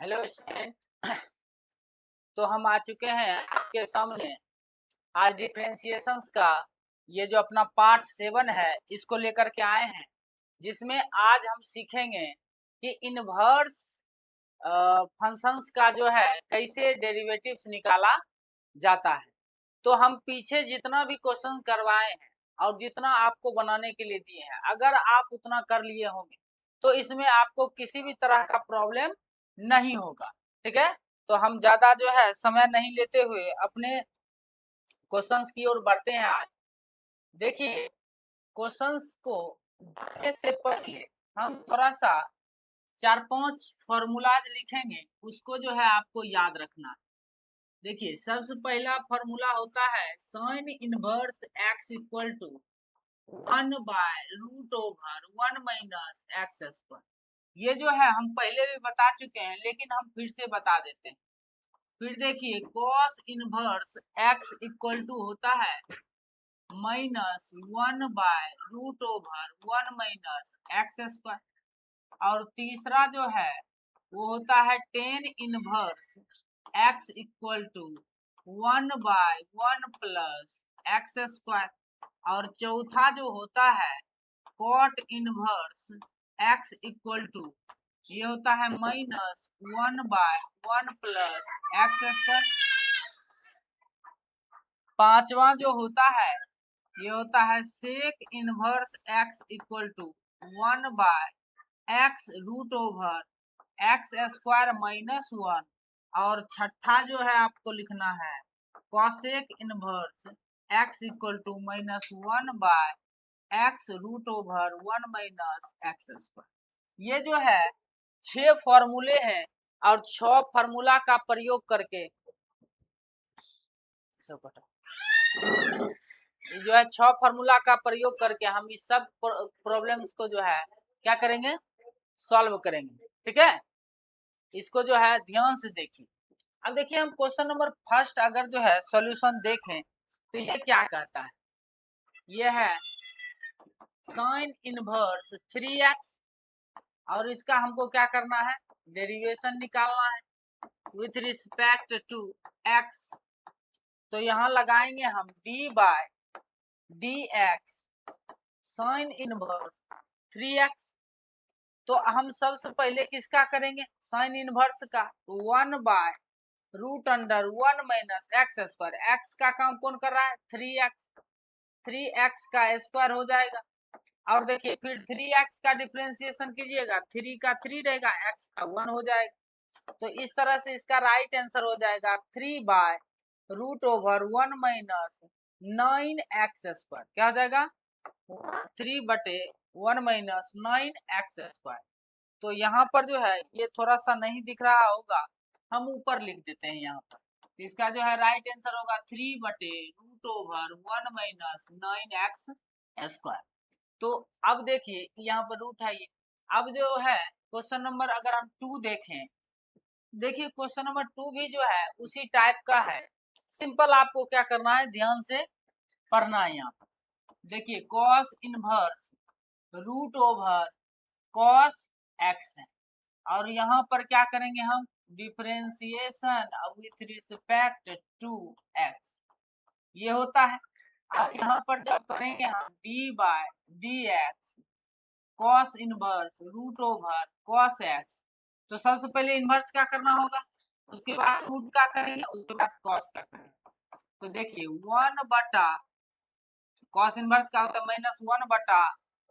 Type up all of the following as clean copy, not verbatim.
Hello student. तो हम आ चुके हैं आपके सामने आज डिफरेंशिएशंस का ये जो अपना पार्ट 7 है इसको लेकर के आए हैं, जिसमें आज हम सीखेंगे कि इनवर्स फंक्शंस का जो है कैसे डेरिवेटिव्स निकाला जाता है। तो हम पीछे जितना भी क्वेश्चन करवाए हैं और जितना आपको बनाने के लिए दिए हैं, अगर आप उतना कर लिए होंगे तो इसमें आपको किसी भी तरह का प्रॉब्लम नहीं होगा। ठीक है, तो हम ज्यादा जो है समय नहीं लेते हुए अपने क्वेश्चंस की ओर बढ़ते हैं। आज देखिए, क्वेश्चंस को बढ़ने से पहले हम थोड़ा सा 4-5 फॉर्मूलाज लिखेंगे, उसको जो है आपको याद रखना है। देखिए, सबसे पहला फॉर्मूला होता है sine inverse X equal to 1/√1 - x²। ये जो है हम पहले भी बता चुके हैं, लेकिन हम फिर से बता देते हैं। फिर देखिए, cos inverse X equal to होता है -1/√1 - x²। और तीसरा जो है वो होता है tan inverse X equal to 1/1 + x²। और चौथा जो होता है cot inverse X equal to, ये होता है -1/1 + x²। पांचवा जो होता है ये होता है sec inverse X equal to 1/x√x² - 1। और छठा जो है आपको लिखना है cosec inverse X equal to -1/x√1 - x²। ये जो है 6 फॉर्मूले हैं, और 6 फॉर्मूला का प्रयोग करके जो है 6 फॉर्मूला का प्रयोग करके हम इस सब प्रॉब्लम्स को जो है क्या करेंगे, सॉल्व करेंगे। ठीक है, इसको जो है ध्यान से देखिए। अब देखिए, हम क्वेश्चन नंबर फर्स्ट अगर जो है सॉल्यूशन देखें तो ये क्या कहता है, ये है साइन इनवर्स 3x, और इसका हमको क्या करना है, डेरिवेशन निकालना है विथ रिस्पेक्ट टू x। तो यहाँ लगाएंगे हम d/dx साइन इनवर्स 3x। तो हम सबसे पहले किसका करेंगे, साइन इनवर्स का। 1/√1 - x²। का काम कौन कर रहा है, 3x। 3x का स्क्वायर हो जाएगा। और देखिए, फिर 3x का डिफरेंशिएशन कीजिएगा, 3 का 3 रहेगा, x का 1 हो जाएगा। तो इस तरह से इसका राइट आंसर हो जाएगा 3/√1 - 9x²। क्या हो जाएगा, 3/1 - 9x²। तो यहाँ पर जो है ये थोड़ा सा नहीं दिख रहा होगा, हम ऊपर लिख देते हैं यहाँ पर। तो इसका जो है राइट आंसर होगा 3/√1 - 9x²। तो अब देखिए, यहाँ पर रूट है ये। अब जो है क्वेश्चन नंबर अगर हम 2 देखें, देखिए क्वेश्चन नंबर 2 भी जो है उसी टाइप का है। सिंपल आपको क्या करना है, ध्यान से पढ़ना है। यहाँ पर देखिए, कॉस इनवर्स √cos x है, और यहाँ पर क्या करेंगे हम, differentiation with respect to x, ये होता है। अब यहाँ पर जब करेंगे हम d/dx cos inverse √cos x, तो सबसे पहले इनवर्स का करना होगा, उसके बाद रूट का करेंगे, उसके बाद cos का करेंगे। तो देखिए 1/cos इनवर्स का होता है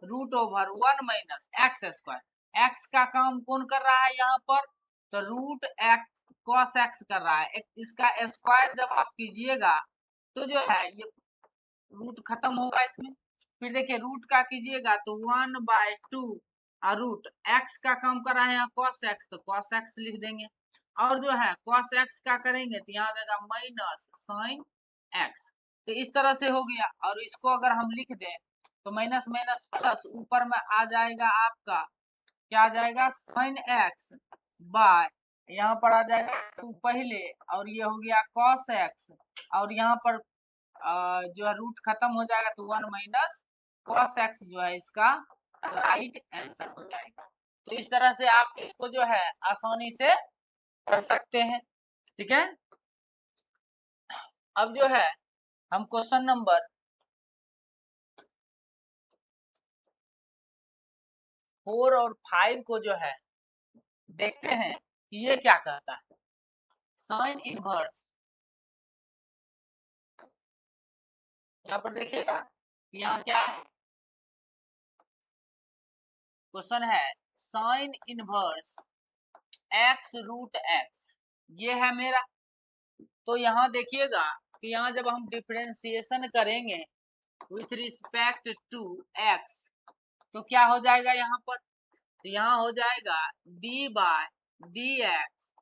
-1/√1 - x²। x का काम कौन कर रहा है यहाँ पर, तो √x cos x कर रहा है। इसका स्क्वायर जब आप कीजिएगा तो जो है ये रूट खत्म होगा इसमें। फिर देखिए, रूट का कीजिएगा तो 1/2, और रूट x का काम कर रहा है यहाँ cos x, तो cos x लिख देंगे। और जो है cos x का करेंगे तो यहाँ आ जाएगा माइनस sin x। तो इस तरह से हो गया। और इसको अगर हम लिख दें तो माइनस माइनस प्लस ऊपर में आ जाएगा आपका, क्या आ जाएगा, sin x बाय, यहाँ पर आ जाएगा 2 पहले, और ये हो गया cos x। और यहाँ पर जो है रूट खत्म हो जाएगा तो 1 - cos x जो है इसका राइट आंसर हो जाएगा। तो इस तरह से आप इसको जो है आसानी से कर सकते हैं। ठीक है, अब जो है हम क्वेश्चन नंबर 4 और 5 को जो है देखते हैं कि ये क्या कहता है। साइन इनवर्स, यहाँ पर देखिएगा, यहाँ क्या है, क्वेश्चन है sine inverse X root X, ये है मेरा। तो यहाँ देखिएगा कि यहाँ जब हम डिफरेंशिएशन करेंगे विथ रिस्पेक्ट टू एक्स तो क्या हो जाएगा यहाँ पर, तो यहाँ हो जाएगा D by D X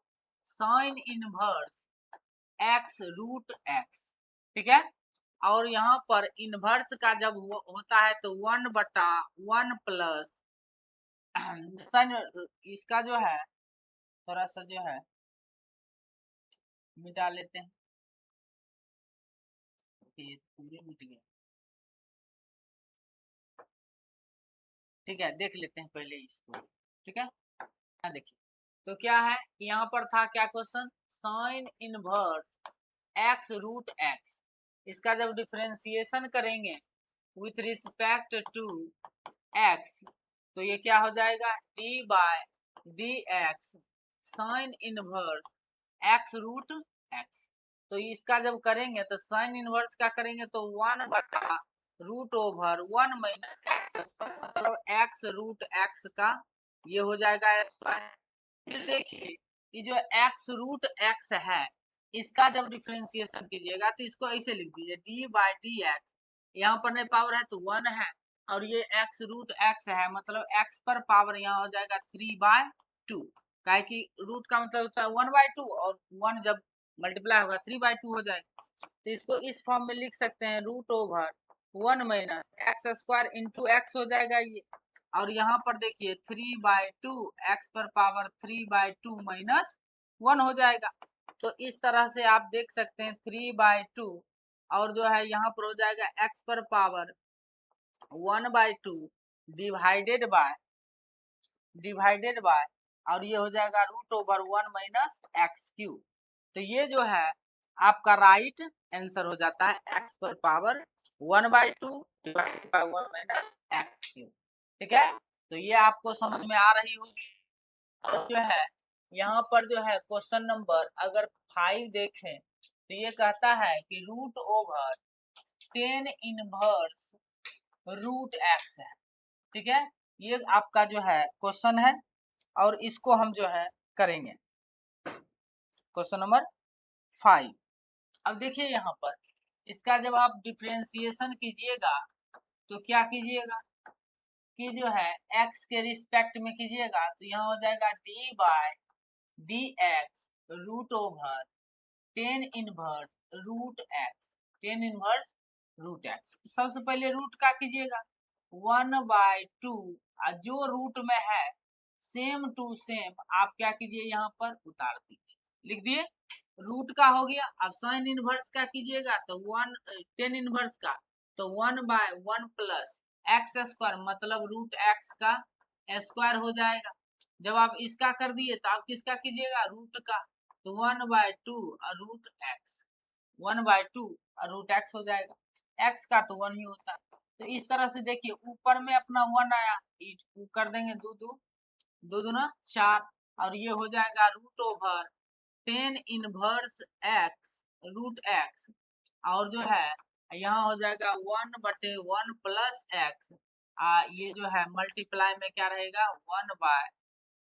sine inverse X root X. ठीक है, और यहाँ पर इनवर्स का जब होता है तो 1/1 प्लस साइन, इसका जो है थोड़ा सा जो है मिटा लेते हैं, ये पूरे मिट गए। ठीक है, देख लेते हैं पहले इसको। ठीक है, यहाँ देखिए तो क्या है, यहाँ पर था क्या question, sine inverse X root X, इसका जब डिफरेंशिएशन करेंगे विथ रिस्पेक्ट टू एक्स तो ये क्या हो जाएगा, D by D X sine inverse X root X. तो इसका जब करेंगे तो साइन इनवर्स का करेंगे तो 1/√1 माइनस एक्स, मतलब एक्स रूट एक्स का ये हो जाएगा स्क्वायर। फिर देखिए ये जो एक्स रूट एक्स है इसका जब डिफरेंशिएशन कीजिएगा तो इसको ऐसे लिख दीजिए डी बाई डी एक्स, यहाँ पर नहीं पावर है तो 1 है, और ये एक्स रूट एक्स है मतलब एक्स पर पावर यहाँ हो जाएगा 3/2, काहे कि रूट का मतलब होता है 1/2 और 1 जब मल्टीप्लाई होगा 3/2 हो जाएगा। तो इसको इस फॉर्म में लिख सकते हैं √1 minus X square into x हो जाएगा ये, और यहाँ पर देखिए 3/2 एक्स पर पावर 3/2 माइनस 1 हो जाएगा। तो इस तरह से आप देख सकते हैं 3/2 और जो है यहाँ पर हो जाएगा एक्स पर पावर 1/2 डिवाइडेड बाय और ये हो जाएगा √1 माइनस एक्स क्यूब। तो ये जो है आपका राइट आंसर हो जाता है एक्स पर power 1/2 divided by 1 minus x cube. ठीक है, तो ये आपको समझ में आ रही होगी। और जो है यहाँ पर जो है क्वेश्चन नंबर अगर 5 देखें तो ये कहता है कि √10 इनवर्स रूट एक्स है। ठीक है, ये आपका जो है क्वेश्चन है और इसको हम जो है करेंगे क्वेश्चन नंबर 5। अब देखिए यहाँ पर इसका जब आप डिफरेंशिएशन कीजिएगा तो क्या कीजिएगा कि जो है x के रिस्पेक्ट में कीजिएगा तो यहाँ हो जाएगा D by D X √10 inverse root X, 10 inverse root X. सबसे पहले रूट का कीजिएगा 1/2 जो रूट में है सेम टू सेम आप क्या कीजिए यहाँ पर उतार दीजिए, लिख दिए रूट का हो गया। अब साइन इनवर्स का कीजिएगा तो 10 इनवर्स का तो 1/1 प्लस एक्स स्क्वायर मतलब रूट एक्स का स्क्वायर हो जाएगा। जब आप इसका कर दिए तो आप किसका कीजिएगा, रूट का, तो 1/2 रूट एक्स, 1/2 रूट एक्स हो जाएगा। एक्स का तो 1 ही होता है। तो इस तरह से देखिए ऊपर में अपना 1 आया, कर देंगे 2 दूना 4 और ये हो जाएगा √10 इनवर्स एक्स रूट एक्स, और जो है यहाँ हो जाएगा 1/1 प्लस एक्स, ये जो है मल्टीप्लाई में क्या रहेगा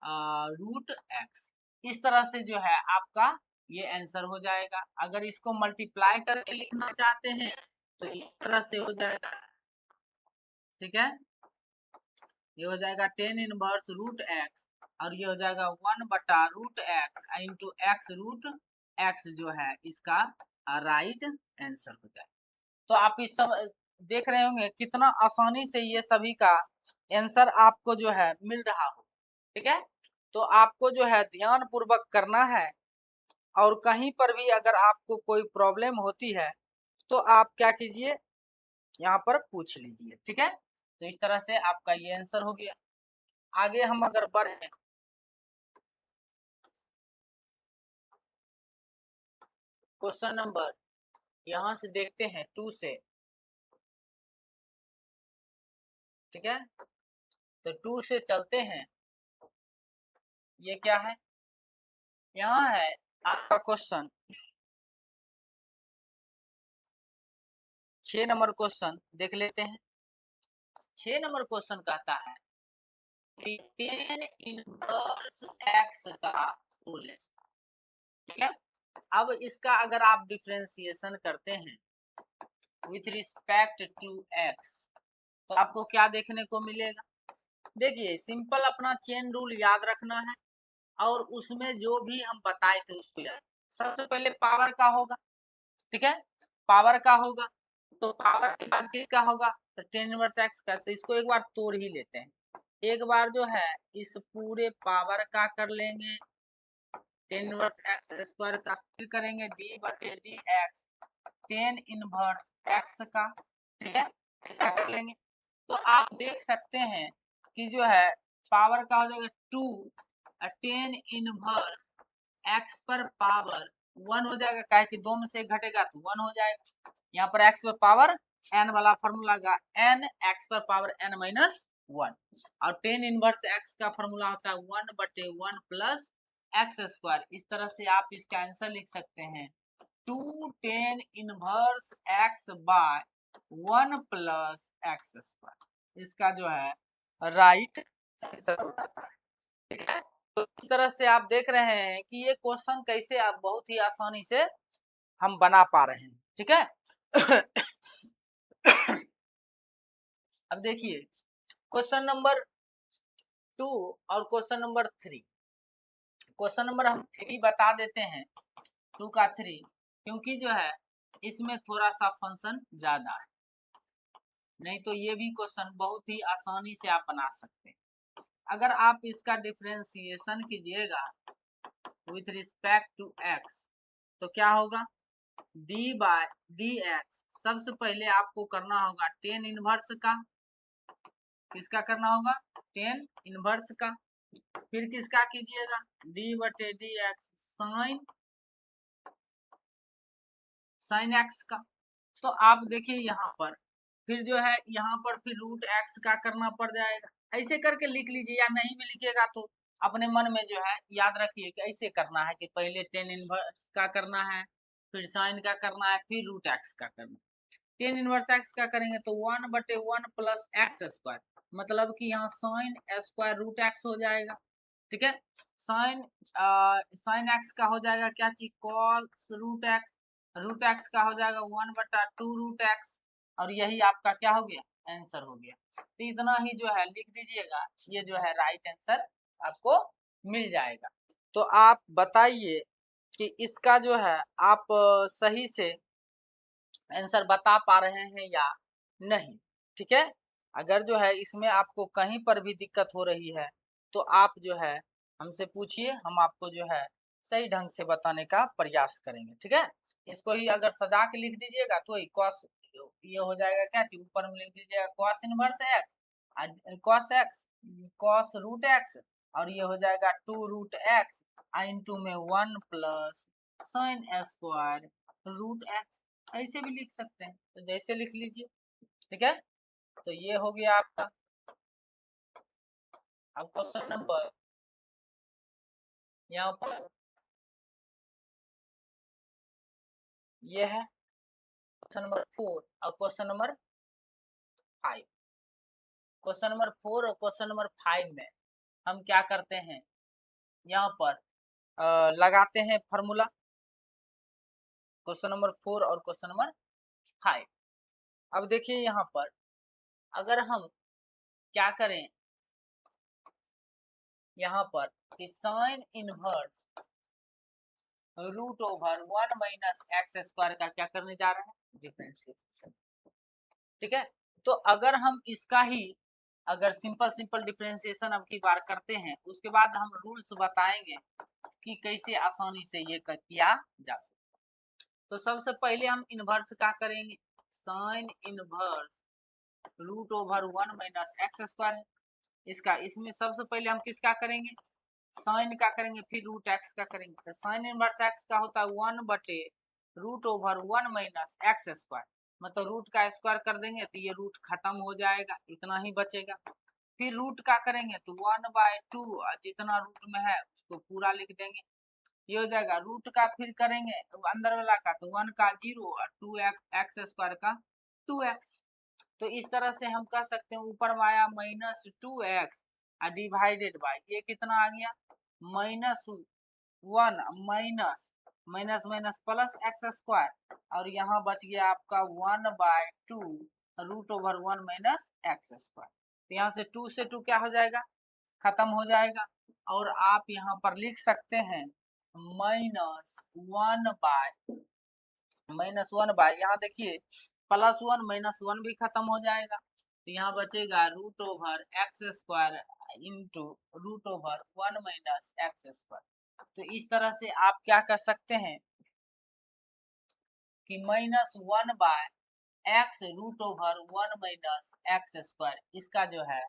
1/√x। इस तरह से जो है आपका ये आंसर हो जाएगा। अगर इसको मल्टीप्लाई करके लिखना चाहते हैं तो इस तरह से हो जाएगा। ठीक है, ये हो जाएगा 10 इनवर्स रूट एक्स और ये हो जाएगा 1/√x into x root x जो है इसका राइट आंसर हो जाएगा। तो आप इस सब देख रहे होंगे कितना आसानी से ये सभी का आंसर आपको जो है मिल रहा हो। ठीक है, तो आपको जो है ध्यान पूर्वक करना है और कहीं पर भी अगर आपको कोई प्रॉब्लम होती है तो आप क्या कीजिए यहाँ पर पूछ लीजिए। ठीक है, तो इस तरह से आपका ये आंसर हो गया। आगे हम अगर बढ़े क्वेश्चन नंबर यहां से देखते हैं 2 से, ठीक है। तो 2 से चलते हैं, ये क्या है, यहाँ है आपका क्वेश्चन 6 नंबर क्वेश्चन देख लेते हैं। 6 नंबर क्वेश्चन कहता है कि tan इनवर्स x का सोल्यूशन, ठीक है। अब इसका अगर आप डिफरेंशिएशन करते हैं विथ रिस्पेक्ट टू x, तो आपको क्या देखने को मिलेगा। देखिए सिंपल अपना चेन रूल याद रखना है और उसमें जो भी हम बताए थे उसको याद। सबसे पहले पावर का होगा, ठीक है, पावर का होगा, तो पावर के बाद किसका होगा, तो tan इनवर्स x का। तो इसको एक बार तोड़ ही लेते हैं, एक बार जो है इस पूरे पावर का कर लेंगे tan इनवर्स x स्क्वायर का, फिर करेंगे d/dx tan इनवर्स x का, ठीक है, ऐसा कर लेंगे। तो आप देख सकते हैं कि जो है पावर का हो जाएगा 2 tan इनवर्स x पर पावर 1 हो जाएगा, काहे कि 2 में से एक घटेगा तो 1 हो जाएगा। यहाँ पर x पर पावर n वाला फॉर्मूला का n x पर पावर n माइनस 1, और tan इनवर्स x का फॉर्मूला होता है 1/1 प्लस एक्स स्क्वायर। इस तरह से आप इसका आंसर लिख सकते हैं 2 tan inverse x by 1 plus X square, इसका जो है राइट आंसर हो जाता है, ठीक है। तो इस तरह से आप देख रहे हैं कि ये क्वेश्चन कैसे आप बहुत ही आसानी से हम बना पा रहे हैं, ठीक है। अब देखिए क्वेश्चन नंबर 2 और क्वेश्चन नंबर 3। क्वेश्चन नंबर हम 3 बता देते हैं, 2 का 3, क्योंकि जो है इसमें थोड़ा सा फंक्शन ज्यादा है, नहीं तो ये भी क्वेश्चन बहुत ही आसानी से आप बना सकते हैं। अगर आप इसका डिफरेंशिएशन कीजिएगा विथ रिस्पेक्ट टू x, तो क्या होगा d/dx। सबसे पहले आपको करना होगा tan इनवर्स का, किसका करना होगा, tan इनवर्स का, फिर किसका कीजिएगा d/dx sin x का। तो आप देखिए यहाँ पर फिर जो है यहाँ पर फिर रूट x का करना पड़ जाएगा। ऐसे करके लिख लीजिए, या नहीं भी लिखिएगा तो अपने मन में जो है याद रखिए कि ऐसे करना है कि पहले tan इनवर्स का करना है, फिर साइन का करना है, फिर रूट x का करना है। tan इनवर्स x का करेंगे तो 1/1 प्लस एक्स स्क्वायर, मतलब कि यहाँ साइन स्क्वायर रूट x हो जाएगा, ठीक है। साइन x का हो जाएगा क्या चीज, कॉस रूट x का हो जाएगा 1/2 रूट x, और यही आपका क्या हो गया, आंसर हो गया। तो इतना ही जो है लिख दीजिएगा, ये जो है राइट आंसर आपको मिल जाएगा। तो आप बताइए कि इसका जो है आप सही से आंसर बता पा रहे हैं या नहीं, ठीक है। अगर जो है इसमें आपको कहीं पर भी दिक्कत हो रही है तो आप जो है हमसे पूछिए, हम आपको जो है सही ढंग से बताने का प्रयास करेंगे, ठीक है। इसको ही अगर सजा के लिख दीजिएगा तो cos, ये हो जाएगा क्या चीज, ऊपर में लिख दीजिएगा cos inverse x, cos root x, और ये हो जाएगा 2 रूट x इंटू में 1 plus sine square root x। ऐसे भी लिख सकते हैं, तो जैसे लिख लीजिए, ठीक है। तो ये हो गया आपका। अब क्वेश्चन नंबर यहाँ पर ये है क्वेश्चन नंबर 4 और क्वेश्चन नंबर 5। क्वेश्चन नंबर 4 और क्वेश्चन नंबर 5 में हम क्या करते हैं, यहाँ पर लगाते हैं फॉर्मूला, क्वेश्चन नंबर 4 और क्वेश्चन नंबर 5। अब देखिए यहाँ पर अगर हम क्या करें, यहाँ पर कि sine inverse root over 1 minus X square का क्या करने जा रहे हैं, डिफरेंशिएशन, ठीक है। तो अगर हम इसका ही अगर सिंपल डिफरेंशिएशन अब की बार करते हैं, उसके बाद हम रूल्स बताएंगे कि कैसे आसानी से ये किया जा सकता। तो सबसे पहले हम इनवर्स का करेंगे, sine inverse root over 1 minus X square है इसका, इसमें सबसे पहले हम किसका करेंगे, साइन का करेंगे, फिर रूट एक्स का करेंगे। तो साइन इनवर्स एक्स का होता है 1/√x root over 1 minus X square, मतलब रूट का स्क्वायर कर देंगे तो ये रूट खत्म हो जाएगा, इतना ही बचेगा। फिर रूट का करेंगे तो 1/2 जितना रूट में है उसको पूरा लिख देंगे, ये हो जाएगा। रूट का फिर करेंगे तो अंदर वाला का तो 1 का 0 और 2x स्क्वायर का 2x। तो इस तरह से हम कह सकते हैं ऊपर में आया -2x डिवाइडेड बाय ये कितना आ गया -1 minus minus minus plus X square, और यहाँ बच गया आपका 1/2 root over 1 minus X square. तो यहाँ से 2 से 2 क्या हो जाएगा, खत्म हो जाएगा। और आप यहाँ पर लिख सकते हैं -1/, यहाँ देखिए +1 -1 भी खत्म हो जाएगा, तो यहाँ बचेगा root over X square into root over 1 minus X square. तो इस तरह से आप क्या कर सकते हैं कि -1/x root over 1 minus X square इसका जो है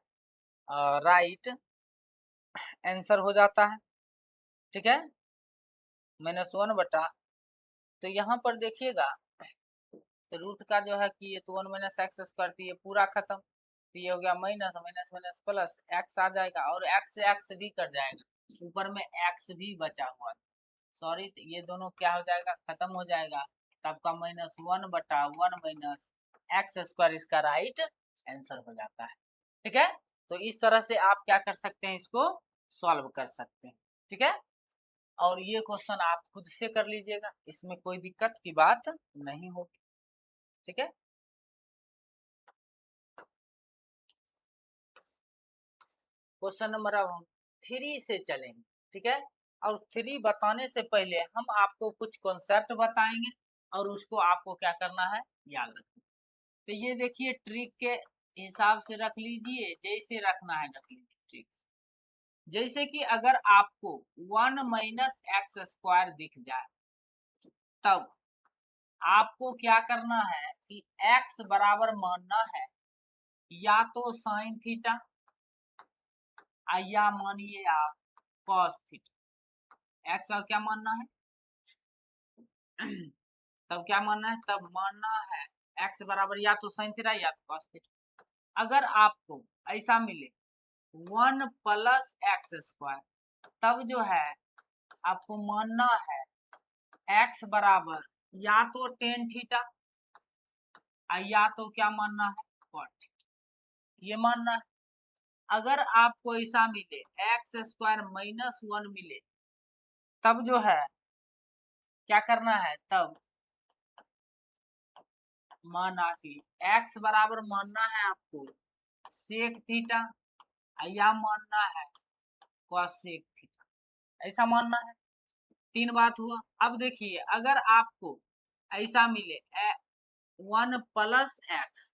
राइट आंसर हो जाता है, ठीक है। -1 बटा, तो यहाँ पर देखिएगा तो रूट का जो है कि ये तो 1 माइनस एक्स स्क्वायर, तो ये पूरा खत्म, तो ये हो गया minus minus minus plus X आ जाएगा, और एक्स से एक्स भी कट जाएगा, ऊपर में एक्स भी बचा हुआ है, सॉरी, तो ये दोनों क्या हो जाएगा, खत्म हो जाएगा। तो आपका -1 बटा 1 माइनस एक्स स्क्वायर इसका राइट आंसर हो जाता है, ठीक है। तो इस तरह से आप क्या कर सकते हैं, इसको सॉल्व कर सकते हैं, ठीक है। और ये क्वेश्चन आप खुद से कर लीजिएगा, इसमें कोई दिक्कत की बात नहीं होगी, ठीक है। क्वेश्चन नंबर अब हम 3 से चलेंगे, ठीक है। और 3 बताने से पहले हम आपको कुछ कॉन्सेप्ट बताएंगे और उसको आपको क्या करना है, याद रखना। तो ये देखिए ट्रिक के हिसाब से रख लीजिए, जैसे रखना है रख लीजिए ट्रिक। जैसे कि अगर आपको 1 माइनस एक्स स्क्वायर दिख जाए, तब आपको क्या करना है कि x बराबर मानना है या तो साइन थीटा या मानिए आप कॉस थीटा। x का क्या मानना है तब क्या मानना है, तब मानना है x बराबर या तो साइन थीटा या तो कॉस थीटा। अगर आपको ऐसा मिले 1 प्लस एक्स स्क्वायर, तब जो है आपको मानना है x बराबर या तो टेन थीटा या तो क्या मानना है, कॉट थीटा, ये मानना है। अगर आपको ऐसा मिले एक्स स्क्वायर -1 मिले, तब जो है क्या करना है, तब माना कि x बराबर मानना है आपको सेक थीटा या मानना है कॉसेक थीटा, ऐसा मानना है। 3 बात हुआ। अब देखिए अगर आपको ऐसा मिले 1 प्लस एक्स,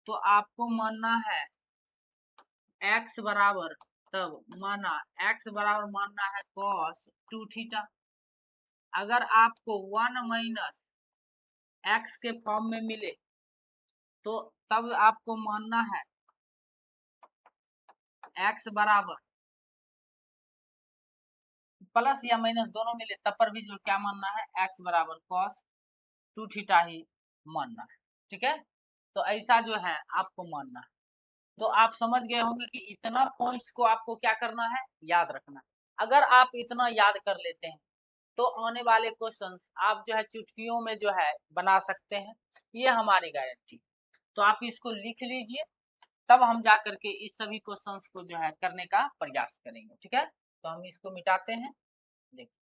तो आपको मानना है x बराबर, तब माना x बराबर मानना है cos 2 थीटा। अगर आपको 1 माइनस एक्स के फॉर्म में मिले, तो तब आपको मानना है x बराबर प्लस या माइनस दोनों मिले, तब पर भी जो क्या मानना है, x बराबर cos 2 थीटा ही मानना है, ठीक है। तो ऐसा जो है आपको मानना है। तो आप समझ गए होंगे कि इतना पॉइंट्स को आपको क्या करना है, याद रखना। अगर आप इतना याद कर लेते हैं तो आने वाले क्वेश्चंस आप जो है चुटकियों में जो है बना सकते हैं, ये हमारी गारंटी। तो आप इसको लिख लीजिए, तब हम जा करके इस सभी क्वेश्चंस को जो है करने का प्रयास करेंगे, ठीक है। तो हम इसको मिटाते हैं। देखिए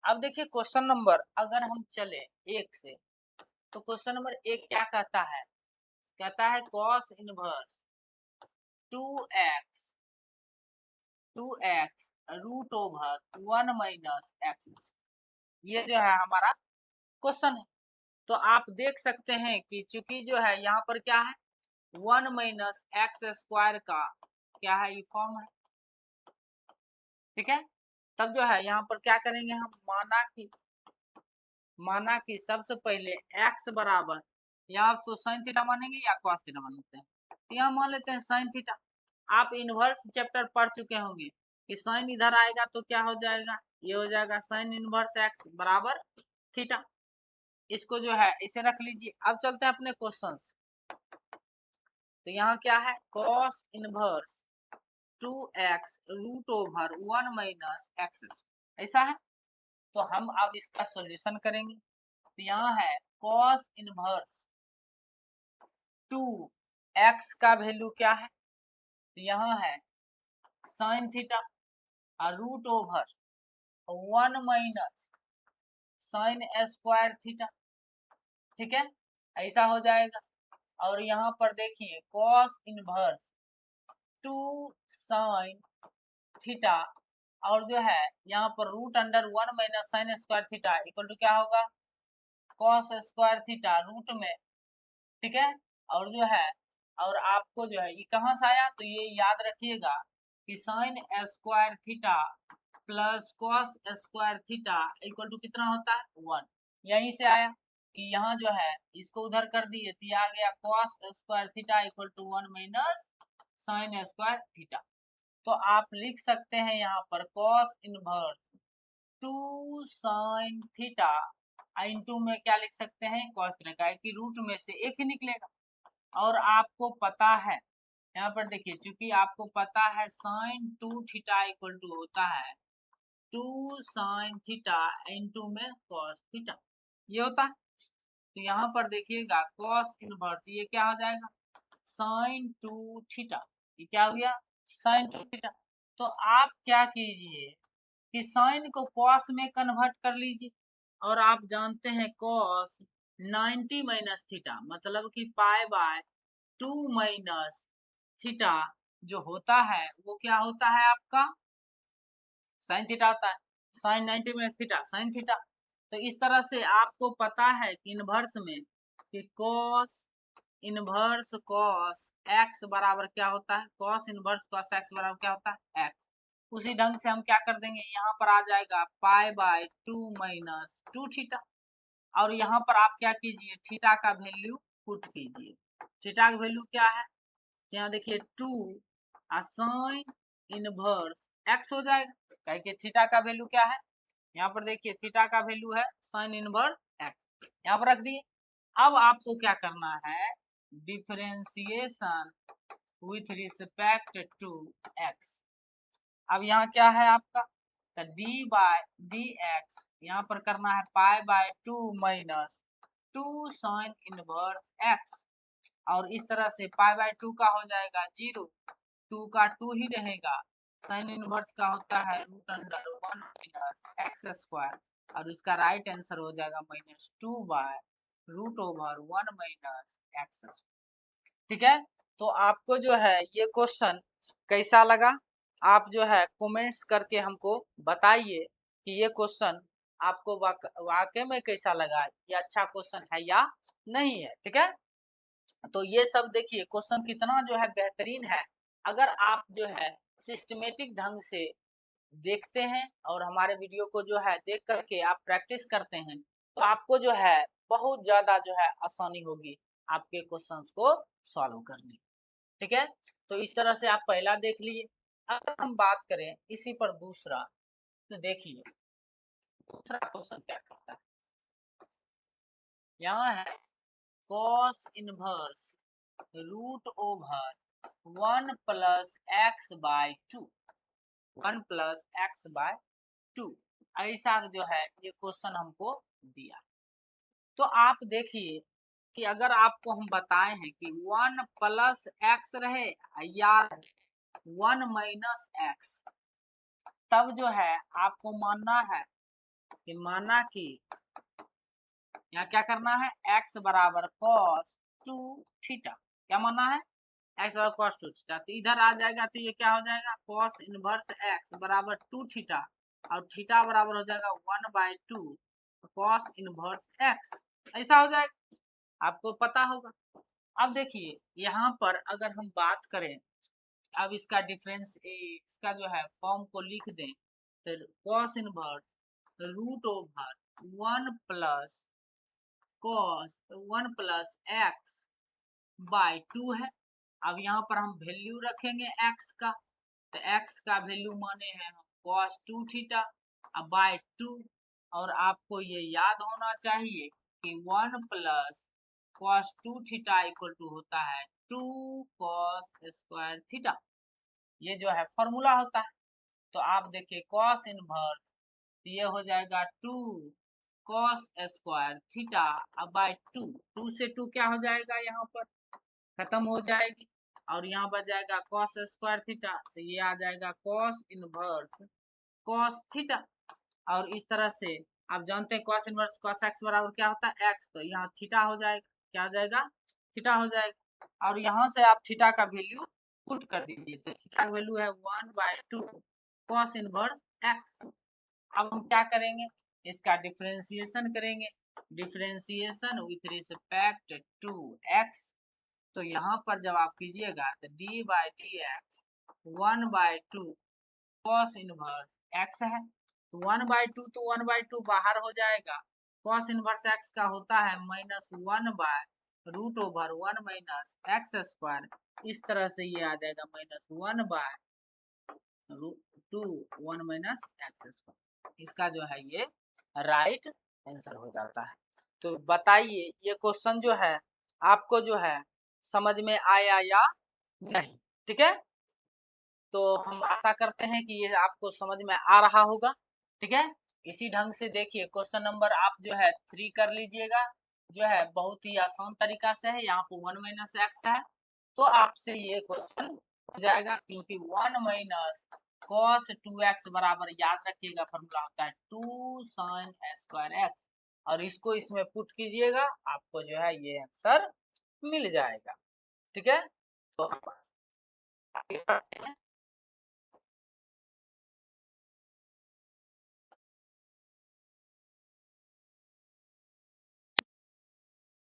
अब देखिए क्वेश्चन नंबर अगर हम चले 1 से, तो क्वेश्चन नंबर 1 क्या कहता है, कहता है cos inverse 2x root over 1 minus X, ये जो है हमारा क्वेश्चन है। तो आप देख सकते हैं कि चूंकि जो है यहाँ पर क्या है 1 माइनस एक्स स्क्वायर का क्या है, ये फॉर्म है, ठीक है। तब जो है यहाँ पर क्या करेंगे हम, माना कि सबसे पहले x बराबर या तो साइन थीटा मानेंगे या cos थीटा मान लेते हैं, तो यहाँ मान लेते हैं साइन थीटा। आप इनवर्स चैप्टर पढ़ चुके होंगे कि साइन इधर आएगा तो क्या हो जाएगा, ये हो जाएगा साइन इनवर्स x बराबर थीटा। इसको जो है इसे रख लीजिए। अब चलते हैं अपने क्वेश्चन। तो यहाँ क्या है, cos inverse 2x root over 1 minus X, ऐसा है। तो हम अब इसका सॉल्यूशन करेंगे। तो यहाँ है कॉस इनवर्स 2x का वैल्यू क्या है, तो यहाँ है साइन थीटा और root over 1 minus sine square theta, ठीक है, ऐसा हो जाएगा। और यहाँ पर देखिए कॉस इनवर्स 2 साइन थीटा और जो है यहाँ पर root under 1 minus sine square theta equal to क्या होगा, कॉस स्क्वायर थीटा रूट में, ठीक है। और जो है और आपको जो है ये कहाँ से आया, तो ये याद रखिएगा कि sine square theta plus cos square theta equal to कितना होता है, 1। यहीं से आया कि यहाँ जो है इसको उधर कर दिए तो ये आ गया cos square theta equal to 1 minus sine square theta. तो आप लिख सकते हैं यहाँ पर cos inverse 2 sine theta into में क्या लिख सकते हैं, कॉस थीटा, कि रूट में से एक ही निकलेगा। और आपको पता है यहाँ पर देखिए, चूंकि आपको पता है साइन 2 थीटा इक्वल टू होता है 2 साइन थीटा इनटू में कॉस थीटा, ये होता है। तो यहाँ पर देखिएगा कॉस इनवर्स ये क्या हो जाएगा, साइन 2 थीटा, ये क्या हो गया, साइन 2 थीटा। तो आप क्या कीजिए कि साइन को कॉस में कन्वर्ट कर लीजिए। और आप जानते हैं कॉस 90 माइनस थीटा मतलब कि पाई बाय 2 माइनस थीटा जो होता है वो क्या होता है आपका, साइन थीटा होता है। Sine 90 minus theta sine theta. तो इस तरह से आपको पता है कि इनवर्स में कि कॉस इनवर्स कॉस एक्स बराबर क्या होता है, कॉस इनवर्स कॉस एक्स बराबर क्या होता है, एक्स। उसी ढंग से हम क्या कर देंगे, यहाँ पर आ जाएगा पाई बाय 2 माइनस 2 थीटा। और यहाँ पर आप क्या कीजिए, थीटा का वैल्यू पुट कीजिए। थीटा का वैल्यू क्या है, यहाँ देखिए 2 साइन इनवर्स एक्स हो जाएगा, कहे कि थीटा का वैल्यू क्या है, यहाँ पर देखिए थीटा का वैल्यू है साइन इनवर्स एक्स, यहाँ पर रख दिए। अब आपको क्या करना है, differentiation with respect to X. अब यहाँ क्या है आपका, तो डी बाय डी एक्स यहाँ पर करना है pi by 2 minus 2 sign inverse X. और इस तरह से पाई बाय 2 का हो जाएगा 0, 2 का 2 ही रहेगा, साइन इनवर्स का होता है root under 1 minus X square, और इसका राइट आंसर हो जाएगा minus 2 by root over 1 minus X square, ठीक है। तो आपको जो है ये क्वेश्चन कैसा लगा, आप जो है कमेंट्स करके हमको बताइए कि ये क्वेश्चन आपको वाकई में कैसा लगा, ये अच्छा क्वेश्चन है या नहीं है, ठीक है। तो ये सब देखिए क्वेश्चन कितना जो है बेहतरीन है। अगर आप जो है सिस्टमेटिक ढंग से देखते हैं और हमारे वीडियो को जो है देख करके आप प्रैक्टिस करते हैं तो आपको जो है बहुत ज्यादा जो है आसानी होगी आपके क्वेश्चंस को सॉल्व करने, ठीक है। तो इस तरह से आप पहला देख लीजिए। अगर हम बात करें इसी पर दूसरा, तो देखिए दूसरा क्वेश्चन क्या करता है, यहाँ है cos inverse root over 1 plus X by 2, 1 plus X by 2, ऐसा जो है ये क्वेश्चन हमको दिया। तो आप देखिए कि अगर आपको हम बताए हैं कि 1 प्लस एक्स रहे या 1 माइनस एक्स, तब जो है आपको मानना है कि यहाँ क्या करना है, x बराबर cos 2 थीटा, क्या मानना है, x बराबर cos 2 थीटा। तो इधर आ जाएगा तो ये क्या हो जाएगा, cos इनवर्स x बराबर 2 थीटा और थीटा बराबर हो जाएगा 1 बाय 2 cos इनवर्स x, ऐसा हो जाएगा, आपको पता होगा। अब देखिए यहाँ पर अगर हम बात करें, अब इसका डिफरेंस इसका जो है फॉर्म को लिख दें, तो cos inverse root over 1 plus cos 1 plus X by 2 है। अब यहाँ पर हम वैल्यू रखेंगे x का, तो x का वैल्यू माने हैं हम cos 2 थीटा बाय 2। और आपको ये याद होना चाहिए कि 1 plus cos 2 theta equal to होता है 2 कॉस स्क्वायर थीटा। ये जो है फॉर्मूला होता है। तो आप देखिए कॉस इनवर्स, ये हो जाएगा 2 कॉस स्क्वायर थीटा अब बाय 2। 2 से 2 क्या हो जाएगा, यहाँ पर खत्म हो जाएगी और यहाँ बच जाएगा कॉस स्क्वायर थीटा। तो ये आ जाएगा कॉस इनवर्स कॉस थीटा। और इस तरह से आप जानते हैं कॉस इनवर्स कॉस एक्स बराबर क्या होता है एक्स, तो यहाँ थीटा हो जाएगा, क्या हो जाएगा थीटा हो जाएगा। और यहाँ से आप थीटा का वैल्यू पुट कर दीजिए, तो थीटा का वैल्यू है 1/2 कॉस इनवर्स एक्स। अब हम क्या करेंगे, इसका डिफरेंशिएशन करेंगे, differentiation with respect to X. तो यहाँ पर जब आप कीजिएगा तो D by D X 1/2 cos inverse X है। 1/2 तो 1/2 बाहर हो जाएगा, कॉस इनवर्स एक्स का होता है -1/√1 माइनस एक्स स्क्वायर। इस तरह से ये आ जाएगा -1/√1 माइनस एक्स स्क्वायर। इसका जो है ये राइट आंसर हो जाता है। तो बताइए ये क्वेश्चन जो है आपको जो है समझ में आया या नहीं, ठीक है। तो हम आशा करते हैं कि ये आपको समझ में आ रहा होगा, ठीक है। इसी ढंग से देखिए क्वेश्चन नंबर आप जो है 3 कर लीजिएगा, जो है बहुत ही आसान तरीका से है। यहाँ पर 1 माइनस एक्स है, तो आपसे ये क्वेश्चन हो जाएगा, क्योंकि 1 माइनस कॉस 2x बराबर, याद रखिएगा फॉर्मूला होता है 2 साइन स्क्वायर एक्स। और इसको इसमें पुट कीजिएगा, आपको जो है ये आंसर मिल जाएगा, ठीक है। तो आगे बढ़ते हैं।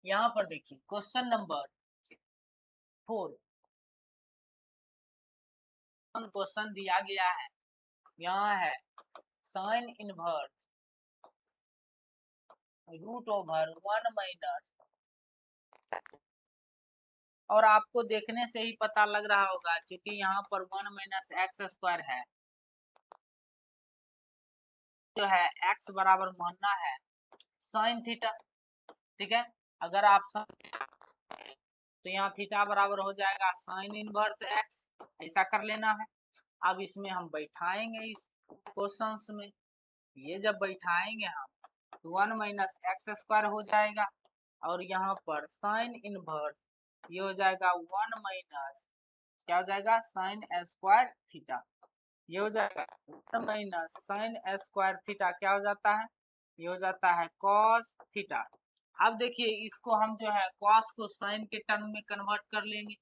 यहाँ पर देखिए क्वेश्चन नंबर 4 क्वेश्चन दिया गया है, यहाँ है साइन इनवर्स √1 माइनस, और आपको देखने से ही पता लग रहा होगा क्योंकि यहाँ पर 1 माइनस एक्स स्क्वायर है, जो है एक्स बराबर मानना है साइन थीटा, ठीक है। अगर आप तो यहाँ थीटा बराबर हो जाएगा साइन इनवर्स एक्स, ऐसा कर लेना है। अब इसमें हम बैठाएंगे इस क्वेश्चंस में, ये जब बैठाएंगे हम तो 1 माइनस एक्स स्क्वायर हो जाएगा, और यहाँ पर साइन इनवर्स ये हो जाएगा 1 माइनस, क्या हो जाएगा साइन स्क्वायर थीटा। ये हो जाएगा 1 माइनस साइन स्क्वायर थीटा, क्या हो जाता है, ये हो जाता है कॉस थीटा। अब देखिए इसको हम जो है कॉस को साइन के टर्म में कन्वर्ट कर लेंगे।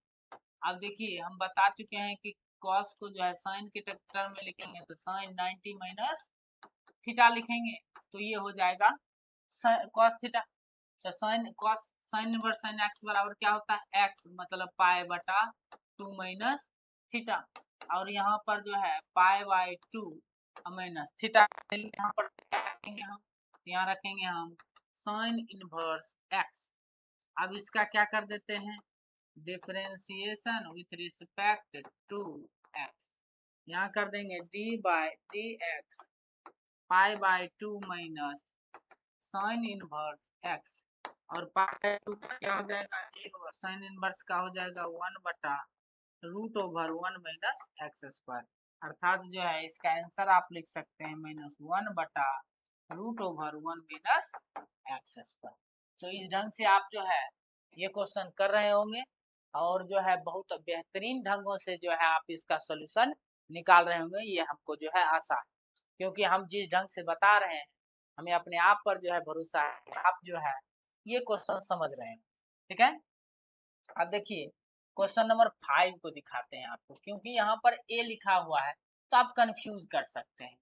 अब देखिए हम बता चुके हैं कि कॉस को जो है साइन के टर्म में लिखेंगे तो साइन 90 माइनस थीटा लिखेंगे, तो ये हो जाएगा कॉस थीटा। तो sine cos sine inverse sine x बराबर क्या होता है एक्स, मतलब पाई बटा 2 माइनस थीटा। और यहाँ पर जो है पाई बाई 2 माइनस थीटा, यहाँ पर रखेंगे हम, यहाँ रखेंगे हम साइन इनवर्स एक्स। अब इसका क्या कर देते हैं, differentiation with respect to X, यहाँ कर देंगे D by D X pi by 2 minus sine inverse X, और पाई बाई 2 का क्या हो जाएगा 0, साइन इनवर्स का हो जाएगा 1/√1 माइनस एक्स स्क्वायर। अर्थात जो है इसका आंसर आप लिख सकते हैं -1/√1 माइनस एक्स स्क्वायर। तो इस ढंग से आप जो है ये क्वेश्चन कर रहे होंगे, और जो है बहुत बेहतरीन ढंगों से जो है आप इसका सोल्यूशन निकाल रहे होंगे, ये हमको जो है आशा है। क्योंकि हम जिस ढंग से बता रहे हैं हमें अपने आप पर जो है भरोसा है, आप जो है ये क्वेश्चन समझ रहे हैं, ठीक है। अब देखिए क्वेश्चन नंबर 5 को दिखाते हैं आपको, क्योंकि यहाँ पर ए लिखा हुआ है तो आप कंफ्यूज कर सकते हैं,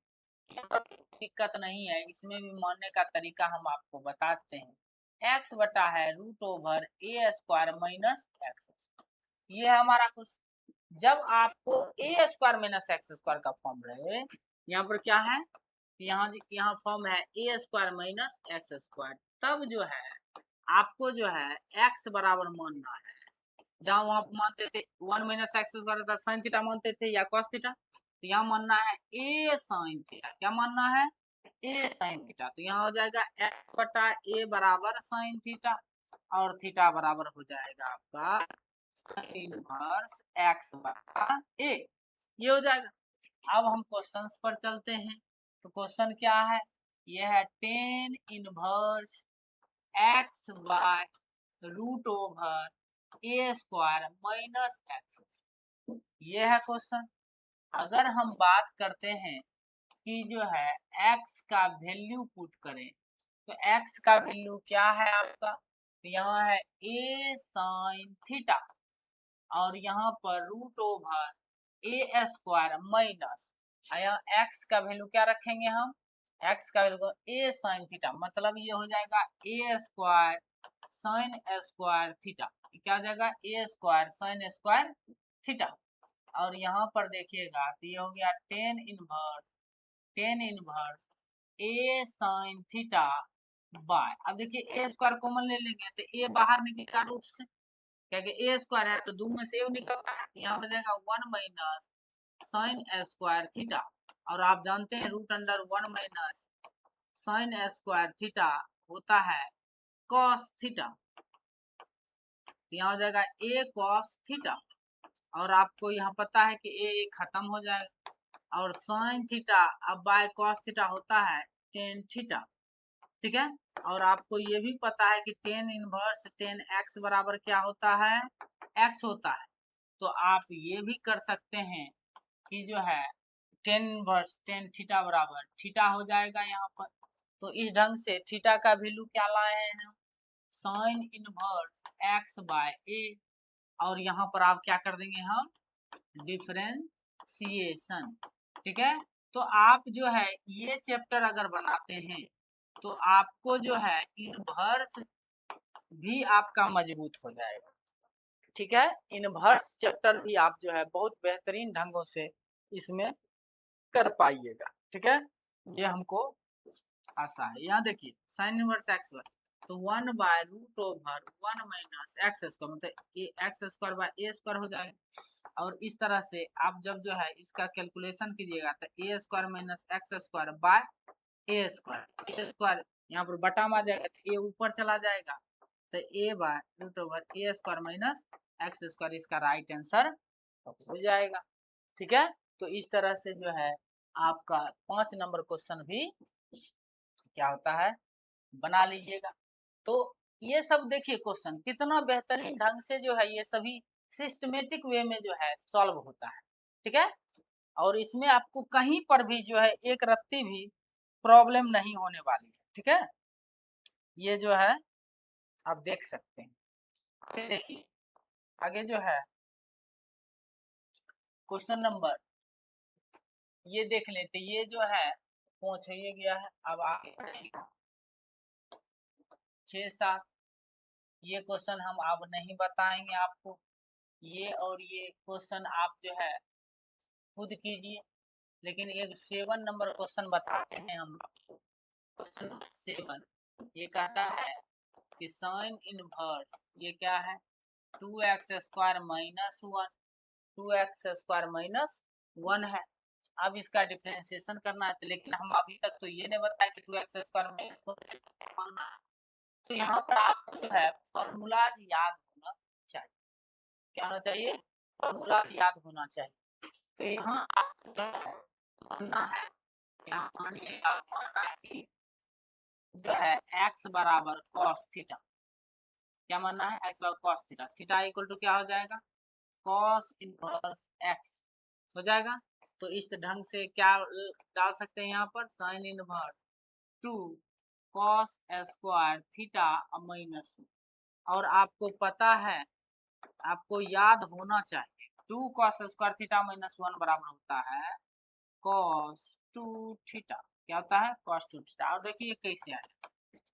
दिक्कत नहीं है, इसमें भी मानने का तरीका हम आपको बताते हैं। एक्स बटा है √a² माइनस एक्स, ये है हमारा कुछ। जब आपको a² माइनस एक्स स्क्वायर का फॉर्म रहे, यहाँ पर क्या है, यहाँ फॉर्म है a² माइनस एक्स स्क्वायर, तब जो है आपको जो है x बराबर मानना है, जहाँ वहां मानते थे 1 minus X square sine theta मानते थे या कॉस थीटा, तो यहाँ मानना है a साइन थीटा, क्या मानना है ए साइन थीटा। तो यहाँ हो जाएगा एक्स बटा ए बराबर साइन थीटा, और थीटा बराबर हो जाएगा आपका साइन इनवर्स एक्स बटा ए। ये हो जाएगा। अब हम क्वेश्चंस पर चलते हैं। तो क्वेश्चन क्या है? ये है tan inverse X by root over A square minus X. ये है क्वेश्चन। अगर हम बात करते हैं कि जो है x का वैल्यू पुट करें, तो x का वैल्यू क्या है आपका? तो यहाँ है a साइन थीटा, और यहाँ पर root over A square minus, यहाँ x का वैल्यू क्या रखेंगे हम? x का वैल्यू a साइन थीटा, मतलब ये हो जाएगा a square sine square theta. क्या हो जाएगा? a square sine square theta. और यहाँ पर देखिएगा तो ये हो गया tan inverse A sine theta by, अब देखिए ए स्क्वायर कॉमन ले लेंगे तो ए बाहर निकलेगा रूट से, क्योंकि ए स्क्वायर है तो 2 में से ए निकलता है। यहाँ हो जाएगा 1 माइनस साइन स्क्वायर थीटा, और आप जानते हैं root under 1 minus sine square theta होता है कॉस थीटा। यहाँ हो जाएगा ए कॉस थीटा, और आपको यहाँ पता है कि ए खत्म हो जाएगा, और साइन थीटा अब बाय कॉस थीटा होता है टेन थीटा। ठीक है, और आपको ये भी पता है कि टेन इनवर्स टेन एक्स बराबर क्या होता है? एक्स होता है। तो आप ये भी कर सकते हैं कि जो है टेन इनवर्स टेन थीटा बराबर थीटा हो जाएगा यहाँ पर। तो इस ढंग से थीटा का वैल्यू क्या लाए हैं हम? साइन इनवर्स एक्स बाय ए, और यहाँ पर आप क्या कर देंगे हम? डिफरेंशिएशन। ठीक है, तो आप जो है ये चैप्टर अगर बनाते हैं तो आपको जो है इनवर्स भी आपका मजबूत हो जाएगा। ठीक है, इनवर्स चैप्टर भी आप जो है बहुत बेहतरीन ढंगों से इसमें कर पाइएगा। ठीक है, ये हमको आशा है। यहाँ देखिए साइन इनवर्स एक्स बाय, तो 1 by root over 1 minus X square, मतलब A X square by A square हो जाएगा। और इस तरह से आप जब जो है इसका कैलकुलेशन कीजिएगा तो A square minus X square by A square यहाँ पर बटा में आ जाएगा, तो ए ऊपर चला जाएगा, तो A by root over A square minus X square इसका राइट आंसर हो जाएगा। ठीक है, तो इस तरह से जो है आपका 5 नंबर क्वेश्चन भी क्या होता है बना लीजिएगा। तो ये सब देखिए क्वेश्चन कितना बेहतरीन ढंग से जो है ये सभी सिस्टमेटिक वे में जो है सॉल्व होता है। ठीक है, और इसमें आपको कहीं पर भी जो है एक रत्ती भी प्रॉब्लम नहीं होने वाली है। ठीक है, ये जो है आप देख सकते हैं। आगे देखिए, आगे जो है क्वेश्चन नंबर ये देख लेते, ये जो है पहुंच ही गया है। अब आगे 6-7 ये क्वेश्चन हम अब नहीं बताएंगे आपको, ये और ये क्वेश्चन आप जो है खुद कीजिए। लेकिन एक 7 नंबर क्वेश्चन बताते हैं हम आपको। क्वेश्चन 7 ये कहता है कि साइन इनवर्स ये क्या है? 2x square minus 1, 2x square minus 1 है। अब इसका डिफरेंशिएशन करना है, लेकिन हम अभी तक तो ये नहीं बताया कि 2x स्क्वायर माइनस। तो यहाँ पर आपको जो है फॉर्मूलाज याद होना चाहिए। क्या होना चाहिए? फॉर्मूला याद होना चाहिए। तो यहाँ आपको जो है मानना है, यहाँ मानना है कि जो है x बराबर cos थीटा। क्या मानना है? x बराबर cos theta. Theta equal to क्या हो जाएगा? cos इनवर्स x हो जाएगा। तो इस ढंग से क्या डाल सकते हैं यहाँ पर? Sine inverse 2 cos square theta minus, और आपको पता है, आपको याद होना चाहिए 2 cos स्क्वायर थीटा माइनस 1 बराबर होता है cos 2 थीटा। क्या होता है? cos 2 theta. और देखिए कैसे आया,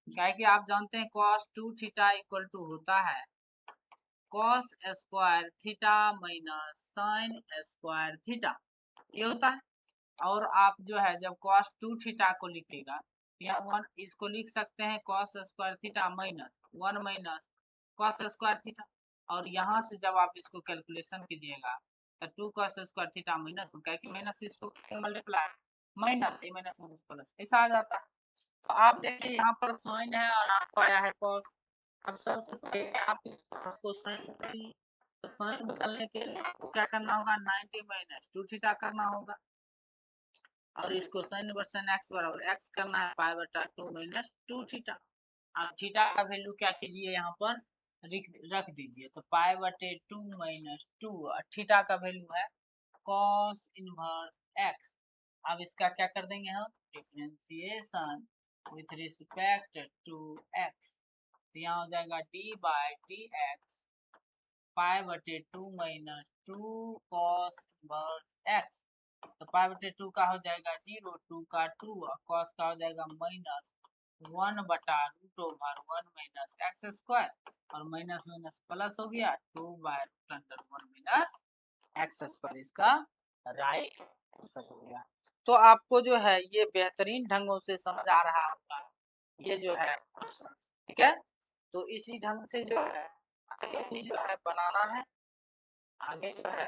क्या है कि आप जानते हैं cos 2 थीटा इक्वल टू होता है cos square theta minus sine square theta, ये होता है। और आप जो है जब cos 2 थीटा को लिखेगा, यहाँ 1 इसको लिख सकते हैं cos square theta minus 1 minus cos square theta, और यहाँ से जब आप इसको कैलकुलेशन कीजिएगा तो 2 cos स्क्वायर थीटा माइनस, क्या कि माइनस इसको मल्टीप्लाई माइनस ए माइनस माइनस प्लस ऐसा आ जाता है। तो आप देखिए यहाँ पर साइन है और आपको आया है कॉस। अब सबसे पहले आप इस कॉस को साइन करिए। तो साइन बदलने के लिए आपको क्या करना होगा, 90 माइनस 2 थीटा करना होगा और इसको साइन इनवर्सन एक्स बराबर एक्स करना है पाई बटा 2 माइनस 2 थीटा। आप थीटा का वैल्यू क्या कीजिए यहाँ पर रख दीजिए। तो पाई बटे 2 माइनस 2 और थीटा का वैल्यू है कॉस इनवर्स एक्स। अब इसका क्या कर देंगे हम, differentiation with respect to X. तो यहाँ हो जाएगा D by D X pi बटे 2 माइनस 2 कॉस इनवर्स एक्स। तो पाई बटे 2 का हो जाएगा 0, 2 का 2 और कॉस का हो जाएगा माइनस 1 बटा root over 1 minus X square और माइनस माइनस प्लस हो गया 2 by root under 1 minus X square. इसका राइट आंसर हो गया। तो आपको जो है ये बेहतरीन ढंगों से समझ आ रहा होगा ये जो है क्वेश्चन, ठीक है। तो इसी ढंग से जो है आगे भी जो है बनाना है, आगे जो है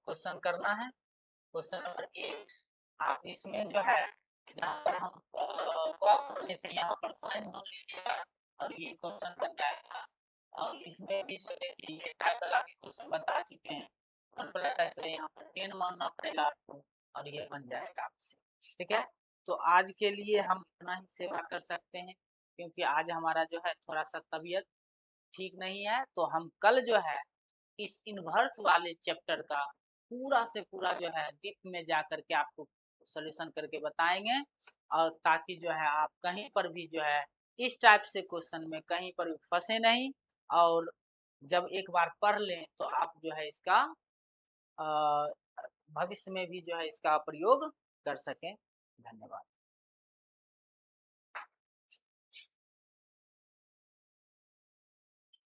क्वेश्चन करना है। क्वेश्चन नंबर 8 आप इसमें जो है जहाँ पर हम कॉस लेते हैं यहाँ पर साइन मान लीजिएगा और ये क्वेश्चन बन जाएगा। और इसमें भी जो देखिए ये टाइप वाला भी क्वेश्चन बता चुके हैं, 1 प्लस ऐसे यहाँ पर 10 मानना पड़ेगा आपको और ये बन जाएगा आपसे, ठीक है। तो आज के लिए हम इतना ही सेवा कर सकते हैं क्योंकि आज हमारा जो है थोड़ा सा तबीयत ठीक नहीं है। तो हम कल जो है इस इन्वर्स वाले चैप्टर का पूरा से पूरा जो है डीप में जा करके आपको सॉल्यूशन करके बताएंगे और ताकि जो है आप कहीं पर भी जो है इस टाइप से क्वेश्चन में कहीं पर भी फंसे नहीं और जब एक बार पढ़ लें तो आप जो है इसका भविष्य में भी जो है इसका प्रयोग कर सकें। धन्यवाद।